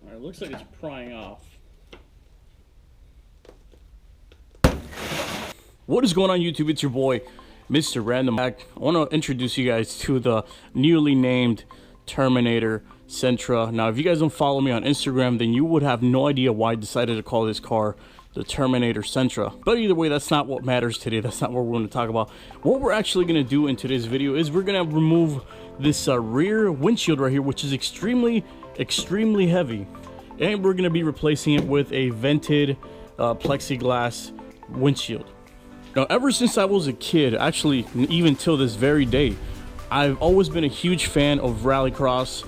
Alright, it looks like it's prying off. What is going on YouTube? It's your boy, Mr. Random. I want to introduce you guys to the newly named Terminator Sentra. Now, if you guys don't follow me on Instagram, then you would have no idea why I decided to call this car the Terminator Sentra. But either way, that's not what matters today. That's not what we're going to talk about. What we're actually going to do in today's video is we're going to remove this rear windshield right here, which is extremely heavy. And we're going to be replacing it with a vented plexiglass windshield. Now, ever since I was a kid, actually, even till this very day, I've always been a huge fan of rallycross,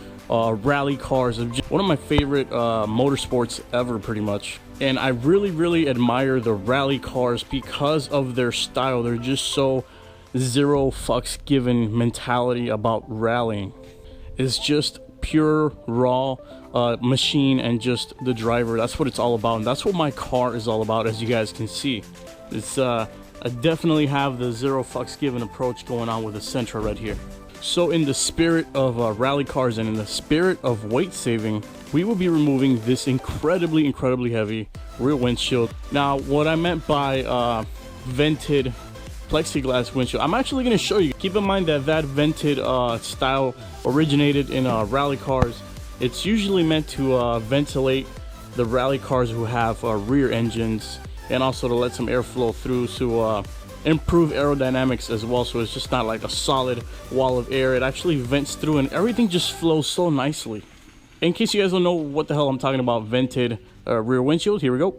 rally cars. One of my favorite motorsports ever, pretty much. And I really admire the rally cars because of their style. They're just so zero fucks given mentality about rallying. It's just pure, raw machine and just the driver. That's what it's all about. And that's what my car is all about, as you guys can see. It's I definitely have the zero fucks given approach going on with the Sentra right here. So in the spirit of rally cars and in the spirit of weight saving, we will be removing this incredibly heavy rear windshield. Now, what I meant by vented plexiglass windshield, I'm actually going to show you. Keep in mind that vented style originated in rally cars. It's usually meant to ventilate the rally cars who have rear engines, and also to let some airflow through to improve aerodynamics as well. So it's just not like a solid wall of air. It actually vents through and everything just flows so nicely. In case you guys don't know what the hell I'm talking about, vented rear windshield, here we go.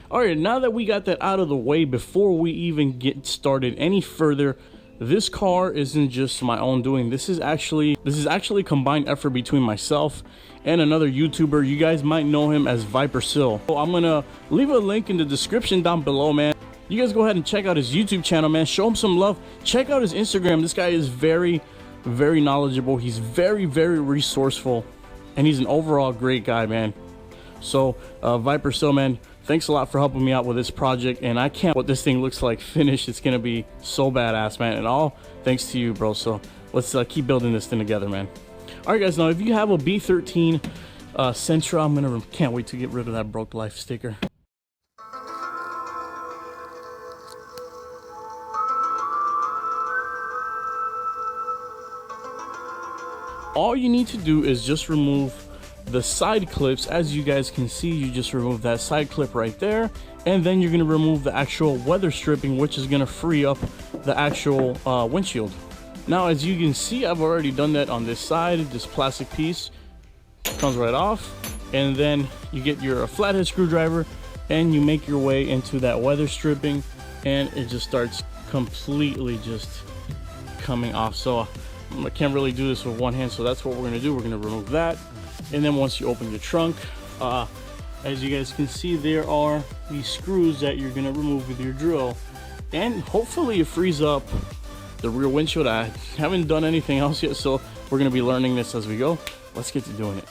Alright, now that we got that out of the way, before we even get started any further, this car isn't just my own doing. This is actually a combined effort between myself and another YouTuber. You guys might know him as Viper Sill. So I'm gonna leave a link in the description down below, man. You guys go ahead and check out his YouTube channel, man. Show him some love. Check out his Instagram. This guy is very knowledgeable. He's very resourceful, and he's an overall great guy, man. So Viper Sill, man, thanks a lot for helping me out with this project, and I can't what this thing looks like finished. It's gonna be so badass, man, and all thanks to you, bro. So let's keep building this thing together, man. All right, guys, now if you have a B13 Sentra, can't wait to get rid of that broke life sticker. All you need to do is just remove the side clips. As you guys can see, you just remove that side clip right there, and then you're going to remove the actual weather stripping, which is going to free up the actual windshield. Now, as you can see, I've already done that on this side. This plastic piece comes right off, and then you get your flathead screwdriver and you make your way into that weather stripping, and it just starts completely just coming off. So I can't really do this with one hand, so that's what we're going to do. We're going to remove that. And then once you open your trunk, as you guys can see, there are these screws that you're going to remove with your drill, and hopefully it frees up the rear windshield. I haven't done anything else yet, so we're going to be learning this as we go. Let's get to doing it.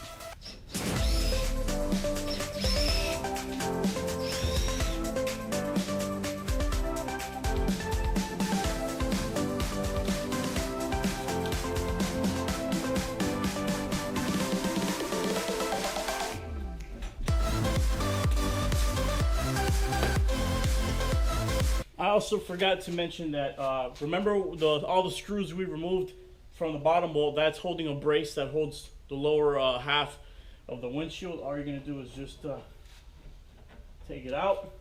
I also forgot to mention that, remember all the screws we removed from the bottom bolt? That's holding a brace that holds the lower half of the windshield. All you're going to do is just take it out.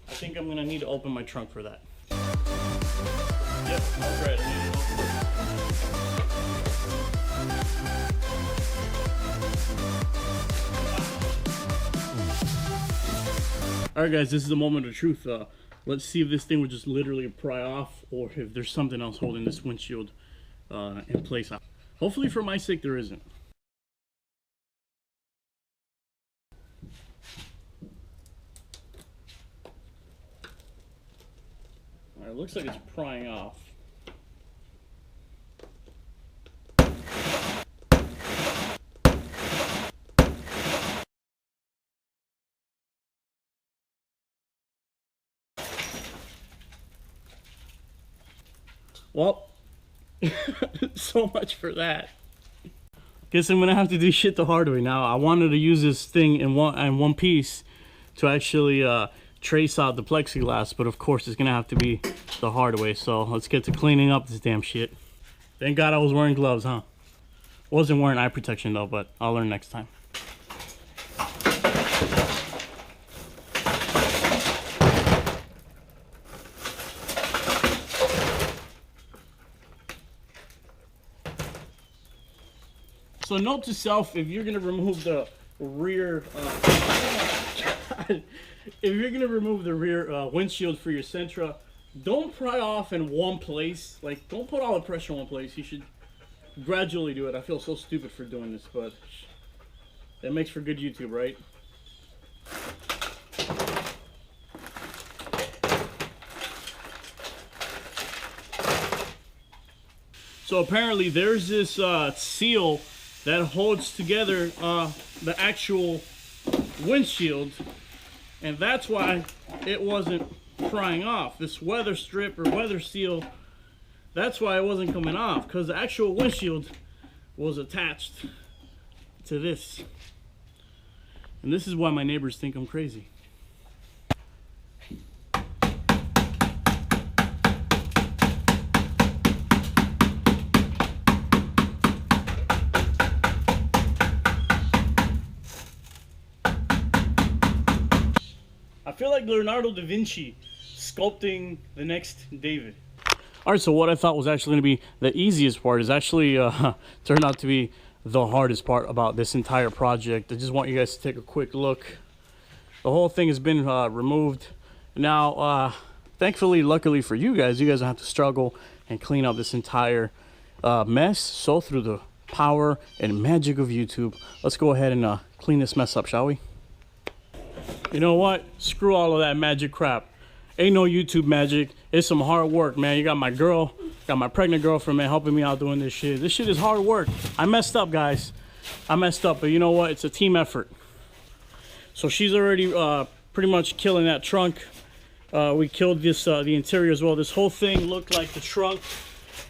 I think I'm going to need to open my trunk for that. Yep, that's right. Alright guys, this is the moment of truth. Let's see if this thing would just literally pry off, or if there's something else holding this windshield in place. Hopefully for my sake there isn't. Alright, looks like it's prying off. Well, so much for that. Guess I'm gonna have to do shit the hard way now. I wanted to use this thing in one piece to actually trace out the plexiglass, but of course it's gonna have to be the hard way. So let's get to cleaning up this damn shit. Thank God I was wearing gloves, huh? Wasn't wearing eye protection though, but I'll learn next time. So note to self, if you're gonna remove the rear, if you're gonna remove the rear windshield for your Sentra, don't pry off in one place. Like, don't put all the pressure in one place. You should gradually do it. I feel so stupid for doing this, but that makes for good YouTube, right? So apparently there's this seal that holds together the actual windshield, and that's why it wasn't prying off. This weather strip or weather seal, that's why it wasn't coming off, because the actual windshield was attached to this. And this is why my neighbors think I'm crazy. I feel like Leonardo da Vinci sculpting the next David. All right, so what I thought was actually going to be the easiest part is actually turned out to be the hardest part about this entire project. I just want you guys to take a quick look. The whole thing has been removed. Now, thankfully, luckily for you guys don't have to struggle and clean up this entire mess. So through the power and magic of YouTube, let's go ahead and clean this mess up, shall we? You know what? Screw all of that magic crap. Ain't no YouTube magic. It's some hard work, man. You got my girl, got my pregnant girlfriend, man, helping me out doing this shit. This shit is hard work. I messed up, guys. I messed up, but you know what? It's a team effort. So she's already pretty much killing that trunk. We killed this the interior as well. This whole thing looked like the trunk.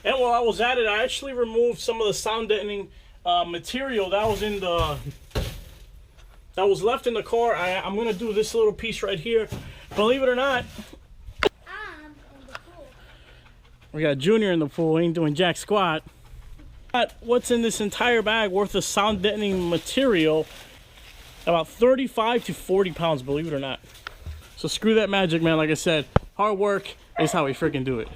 And while I was at it, I actually removed some of the sound deadening material that was in the... that was left in the car. I'm gonna do this little piece right here. Believe it or not, we got Junior in the pool. Ain't doing jack squat. What's in this entire bag worth of sound deadening material? About 35 to 40 pounds, believe it or not. So screw that magic, man. Like I said, hard work is how we freaking do it.